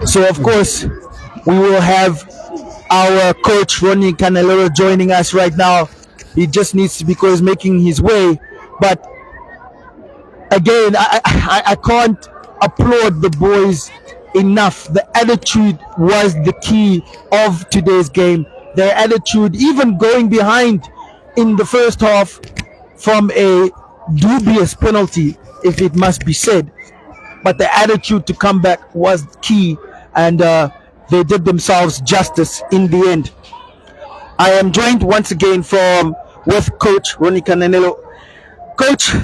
So, of course, we will have our coach Ronny Kanalelo joining us right now. He just needs to because making his way. But again, I can't applaud the boys enough. The attitude was the key of today's game. Their attitude, even going behind in the first half from a dubious penalty, if it must be said, but the attitude to come back was key, and they did themselves justice in the end. I am joined once again with Coach Ronny Kanalelo. Coach,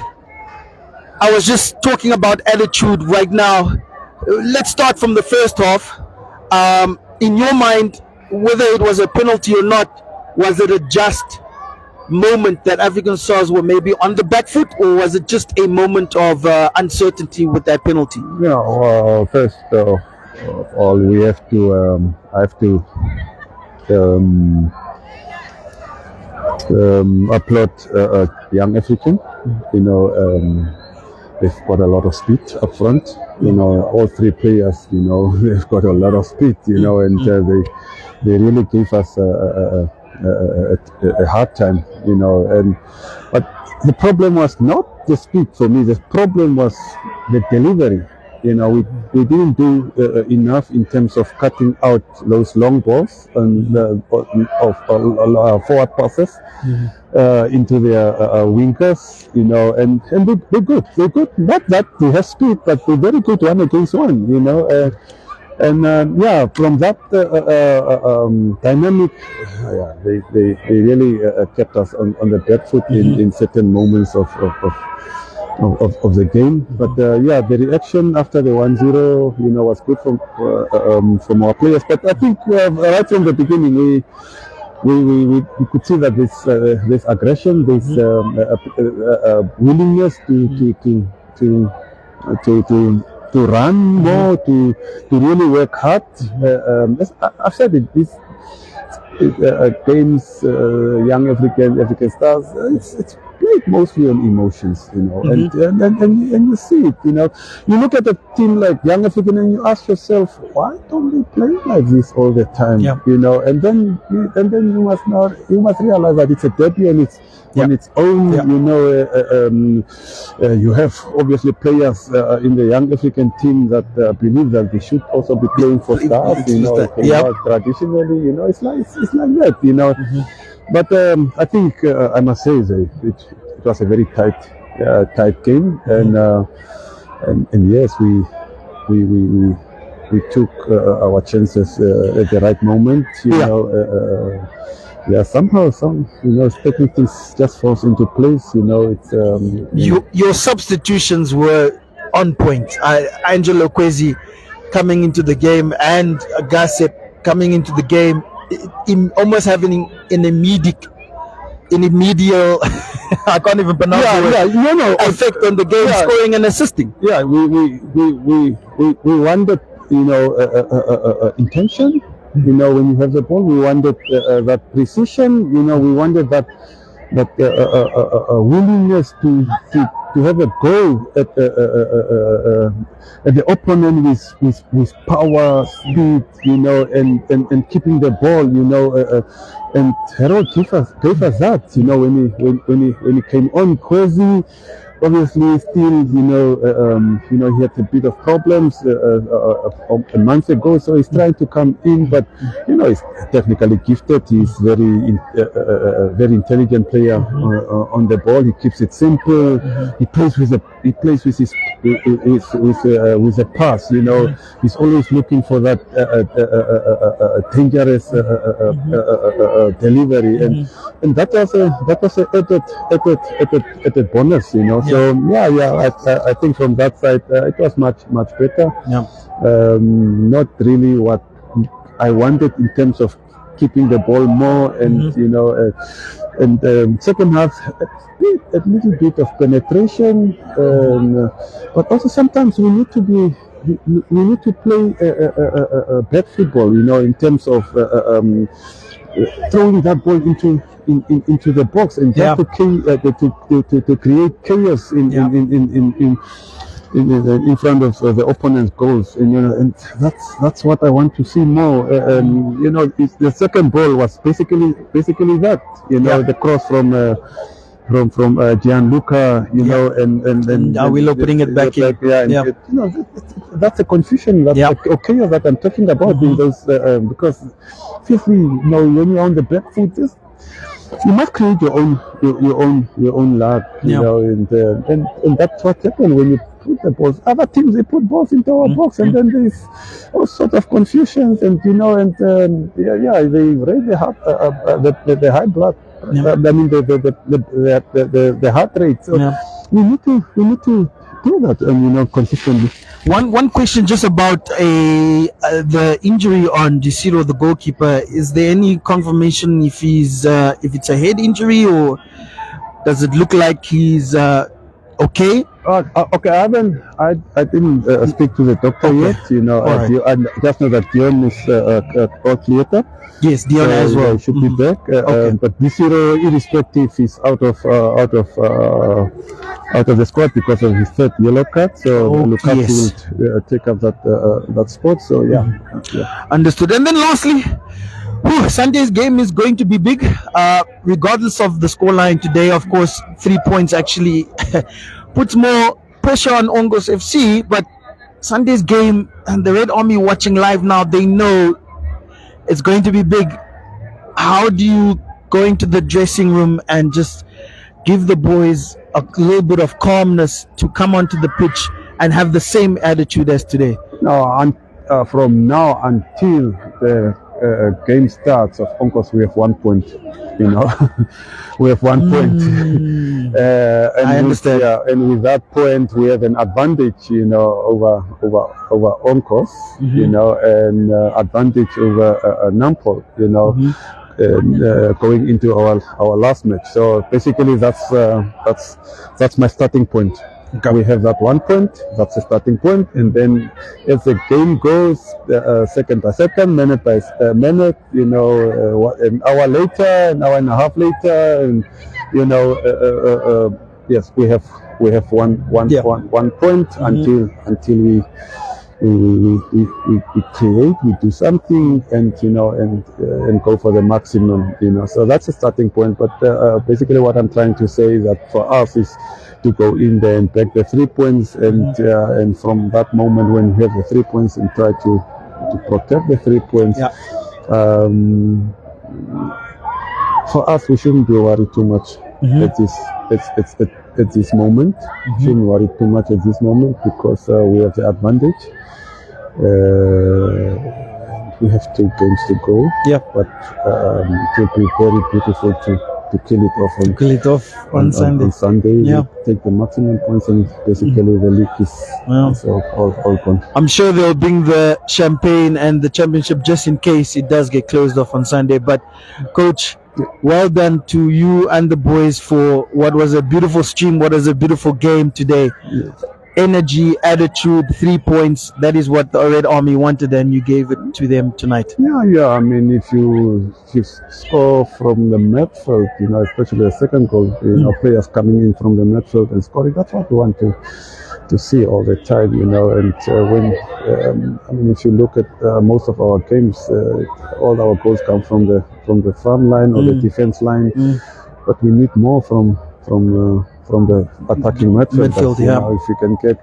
I was just talking about attitude right now. Let's start from the first half. In your mind, whether it was a penalty or not, was it a just moment that African Stars were maybe on the back foot, or was it just a moment of uncertainty with that penalty? First of all, we have to. I have to applaud young African. They've got a lot of speed up front. All three players. They've got a lot of speed. And they really gave us a hard time. But the problem was not the speed for me. The problem was the delivery. We didn't do enough in terms of cutting out those long balls and of forward passes into their wingers. And they're good. They're good. Not that they have speed, but they're very good 1-against-1. From that dynamic, they really kept us on the back foot in certain moments of the game. But the reaction after the 1-0, was good from our players. But I think right from the beginning, we could see that this aggression, this willingness to run more, to really work hard. I've said it. These games, young African Stars, it's played mostly on emotions, and you see it. You look at a team like Young African and you ask yourself, why don't they play like this all the time? Yeah. And then you must realize that it's a derby and it's on its own. You have obviously players in the Young African team that believe that they should also be playing for Stars. Traditionally, it's like that. But I think I must say it was a very tight game, and yes, we took our chances at the right moment. Somehow certain things just falls into place. Your substitutions were on point. Angelo Kwesi coming into the game and Gasset coming into the game, almost having an immediate I can't even pronounce it. Effect on the game, scoring and assisting. Yeah, we wanted intention. When you have the ball, we wanted that precision. We wanted that willingness to have a goal at the opponent with power, speed, and keeping the ball, and Harold gave us that, when he came on. Kwesi, obviously, still, he had a bit of problems a month ago, so he's trying to come in, but he's technically gifted. He's very intelligent player on the ball. He keeps it simple. He plays with a pass. He's always looking for that dangerous delivery, and that was an added bonus. So I think from that side it was much better. Not really what I wanted in terms of keeping the ball more, and second half a little bit of penetration, but also sometimes we need to play back football, in terms of throwing that ball into the box and just to create chaos in front of the opponent's goals, and and that's what I want to see more. The second goal was basically that, Yeah. the cross from Gianluca, Yeah. And Awilo putting it back in. yeah, and Yeah. that's a confusion, that's Yeah. a chaos that I'm talking about in those because seriously, when you're on the back foot, you must create your own luck, Yeah. and that's what happened when you put the balls. Other teams, they put balls into our box, and then there's all sorts of confusions, and they raise the high blood. Yeah. I mean the heart rate. So Yeah. we need to do that, consistently. One question just about the injury on Gisiro, the goalkeeper. Is there any confirmation if it's a head injury, or does it look like he's okay? Okay, I didn't speak to the doctor Okay. yet. All right. I just know that Dion is out later. Yes, Dion So, as well. he should be back. Okay. But this year, irrespective, is out of the squad because of his third yellow card. So Lukaku yes. will take up that spot. So yeah. Understood. And then lastly, Sunday's game is going to be big, regardless of the scoreline today. Of course, 3 points actually puts more pressure on Ongos FC, but Sunday's game, and the Red Army watching live now, they know it's going to be big. How do you go into the dressing room and just give the boys a little bit of calmness to come onto the pitch and have the same attitude as today? No, from now until the game starts, of course, we have 1 point. We have 1 point. And I understand. and with that point, we have an advantage, over Onkos, and advantage over Nampol, going into our last match. So basically, that's my starting point. Okay. We have that 1 point. That's a starting point, and then as the game goes, second by second, minute by minute, an hour later, an hour and a half later, and yes, we have one point until we create, we do something, and and go for the maximum. So that's a starting point. But basically, what I'm trying to say is that for us is to go in there and break the 3 points, and from that moment when we have the 3 points, and try to protect the 3 points. Yeah. For us, we shouldn't be worried too much at this moment. Shouldn't worry too much at this moment because we have the advantage. We have 2 games to go. Yeah. But it will be very beautiful to kill it off on Sunday. On Sunday, Yeah. we take the maximum points, and basically the league is all gone. I'm sure they'll bring the champagne and the championship just in case it does get closed off on Sunday. But Coach, well done to you and the boys for what was a beautiful stream, what was a beautiful game today. Yes. Energy, attitude, 3 points. That is what the Red Army wanted, and you gave it to them tonight. Yeah. I mean, if you score from the midfield, especially the second goal, players coming in from the midfield and scoring, that's what we want to see all the time, And if you look at most of our games, all our goals come from the front line or the defense line, but we need more from the attacking midfield. If you can get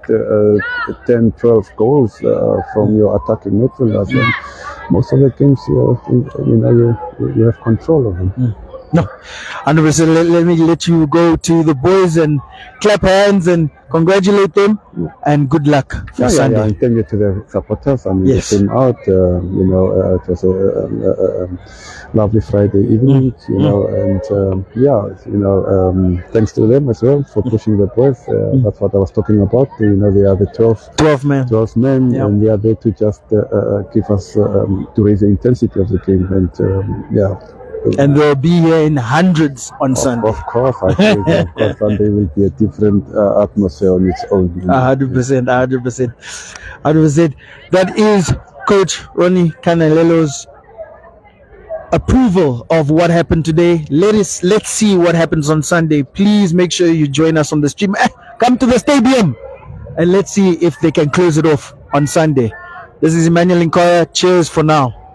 10, 12 goals from your attacking midfielders, then most of the games you have control of them. No, 100%. Let me let you go to the boys and clap hands and congratulate them, and good luck for Sunday. And thank you to the supporters. I mean, Yes. they came out. It was a lovely Friday evening. And thanks to them as well for pushing the boys. That's what I was talking about. They are the 12 men, Yeah. and they are there to just give us to raise the intensity of the game. And they'll be here in hundreds on Sunday. Of course, I think of course Sunday will be a different atmosphere on its own. 100%. That is Coach Ronny Kanalelo's approval of what happened today. Let's see what happens on Sunday. Please make sure you join us on the stream. Come to the stadium. and let's see if they can close it off on Sunday. This is Emmanuel Inkoya. Cheers for now.